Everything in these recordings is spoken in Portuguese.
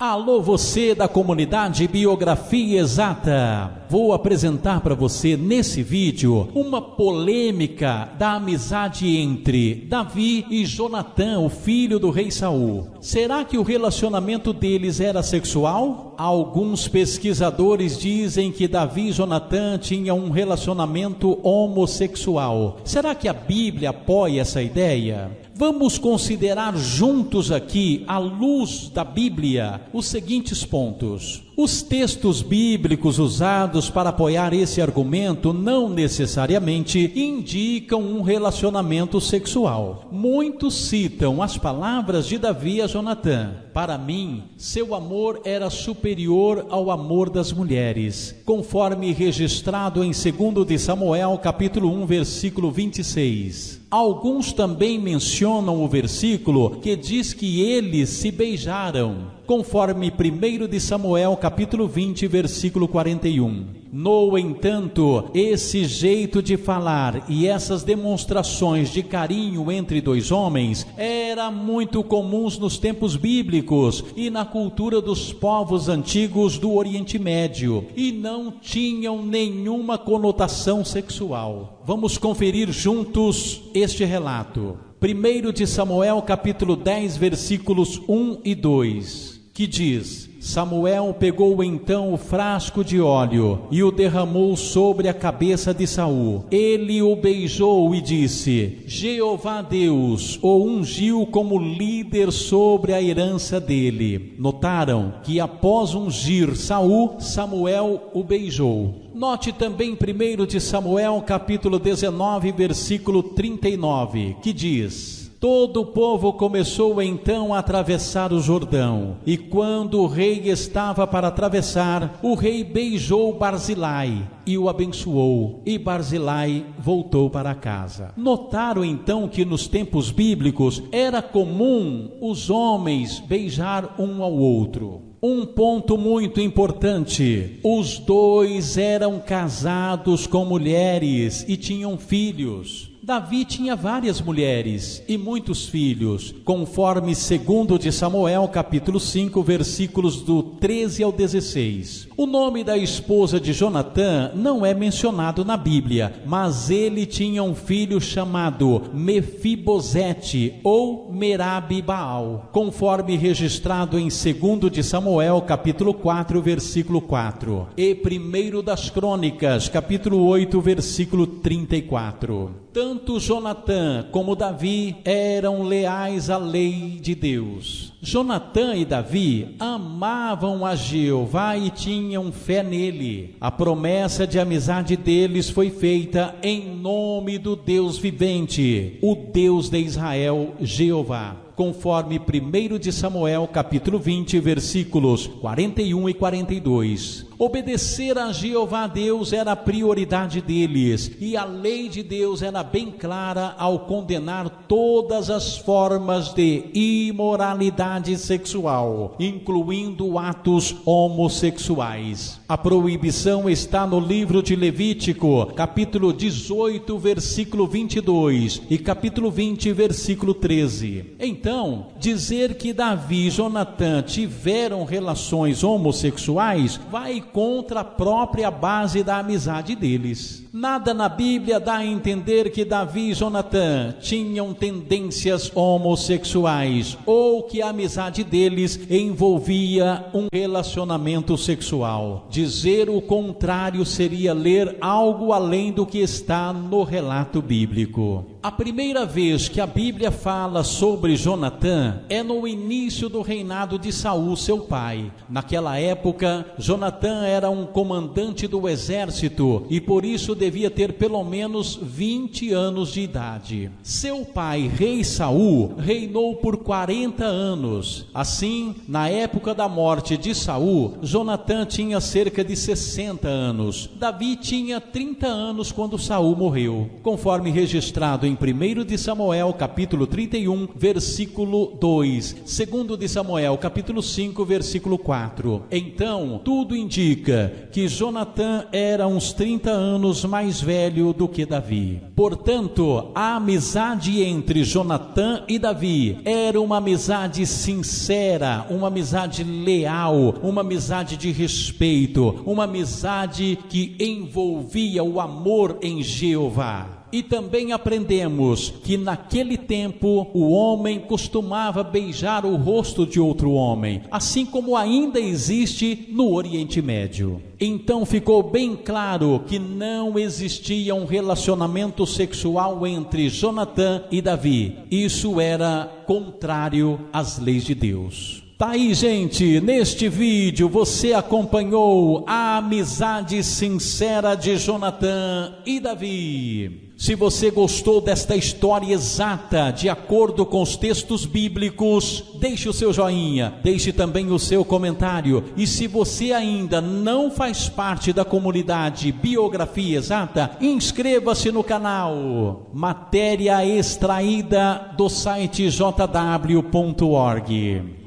Alô, você da comunidade Biografia Exata. Vou apresentar para você nesse vídeo uma polêmica da amizade entre Davi e Jonatã, o filho do rei Saul. Será que o relacionamento deles era sexual? Alguns pesquisadores dizem que Davi e Jonatã tinham um relacionamento homossexual. Será que a Bíblia apoia essa ideia? Vamos considerar juntos aqui, à luz da Bíblia, os seguintes pontos. Os textos bíblicos usados para apoiar esse argumento não necessariamente indicam um relacionamento sexual. Muitos citam as palavras de Davi a Jonatã. Para mim, seu amor era superior ao amor das mulheres, conforme registrado em 2 de Samuel, capítulo 1, versículo 26. Alguns também mencionam o versículo que diz que eles se beijaram, conforme 1 de Samuel, capítulo 20, versículo 41. No entanto, esse jeito de falar e essas demonstrações de carinho entre dois homens eram muito comuns nos tempos bíblicos e na cultura dos povos antigos do Oriente Médio, e não tinham nenhuma conotação sexual. Vamos conferir juntos este relato. 1 de Samuel, capítulo 10, versículos 1 e 2, que diz: Samuel pegou então o frasco de óleo e o derramou sobre a cabeça de Saul. Ele o beijou e disse: Jeová Deus o ungiu como líder sobre a herança dele. Notaram que após ungir Saul, Samuel o beijou. Note também 1 de Samuel, capítulo 19, versículo 39, que diz: Todo o povo começou então a atravessar o Jordão, e quando o rei estava para atravessar, o rei beijou Barzilai e o abençoou, e Barzilai voltou para casa. Notaram então que nos tempos bíblicos era comum os homens beijar um ao outro. Um ponto muito importante: os dois eram casados com mulheres e tinham filhos. Davi tinha várias mulheres e muitos filhos, conforme 2 de Samuel, capítulo 5, versículos do 13 ao 16. O nome da esposa de Jonatã não é mencionado na Bíblia, mas ele tinha um filho chamado Mefibosete ou Merabi Baal, conforme registrado em 2 de Samuel, capítulo 4, versículo 4, e 1 das Crônicas, capítulo 8, versículo 34. Tanto Jonatã como Davi eram leais à lei de Deus. Jonatã e Davi amavam a Jeová e tinham fé nele. A promessa de amizade deles foi feita em nome do Deus vivente, o Deus de Israel, Jeová, conforme 1 de Samuel, capítulo 20, versículos 41 e 42. Obedecer a Jeová Deus era a prioridade deles, e a lei de Deus era bem clara ao condenar todas as formas de imoralidade sexual, incluindo atos homossexuais. A proibição está no livro de Levítico, capítulo 18, versículo 22 e capítulo 20, versículo 13. Então, dizer que Davi e Jonatã tiveram relações homossexuais vai contra a própria base da amizade deles. Nada na Bíblia dá a entender que Davi e Jonatã tinham tendências homossexuais ou que a amizade deles envolvia um relacionamento sexual. Dizer o contrário seria ler algo além do que está no relato bíblico. A primeira vez que a Bíblia fala sobre Jonatã é no início do reinado de Saul, seu pai. Naquela época, Jonatã era um comandante do exército e por isso devia ter pelo menos 20 anos de idade. Seu pai, rei Saul, reinou por 40 anos. Assim, na época da morte de Saul, Jonatã tinha cerca de 60 anos. Davi tinha 30 anos quando Saul morreu, conforme registrado em em 1 de Samuel, capítulo 31, versículo 2. 2 de Samuel, capítulo 5, versículo 4. Então, tudo indica que Jonatã era uns 30 anos mais velho do que Davi. Portanto, a amizade entre Jonatã e Davi era uma amizade sincera, uma amizade leal, uma amizade de respeito, uma amizade que envolvia o amor em Jeová. E também aprendemos que naquele tempo o homem costumava beijar o rosto de outro homem, assim como ainda existe no Oriente Médio. Então ficou bem claro que não existia um relacionamento sexual entre Jonatã e Davi. Isso era contrário às leis de Deus. Tá aí, gente, neste vídeo você acompanhou a amizade sincera de Jonatã e Davi. Se você gostou desta história exata, de acordo com os textos bíblicos, deixe o seu joinha, deixe também o seu comentário. E se você ainda não faz parte da comunidade Biografia Exata, inscreva-se no canal. Matéria extraída do site jw.org.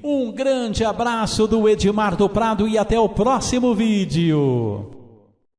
Um grande abraço do Edmar do Prado e até o próximo vídeo.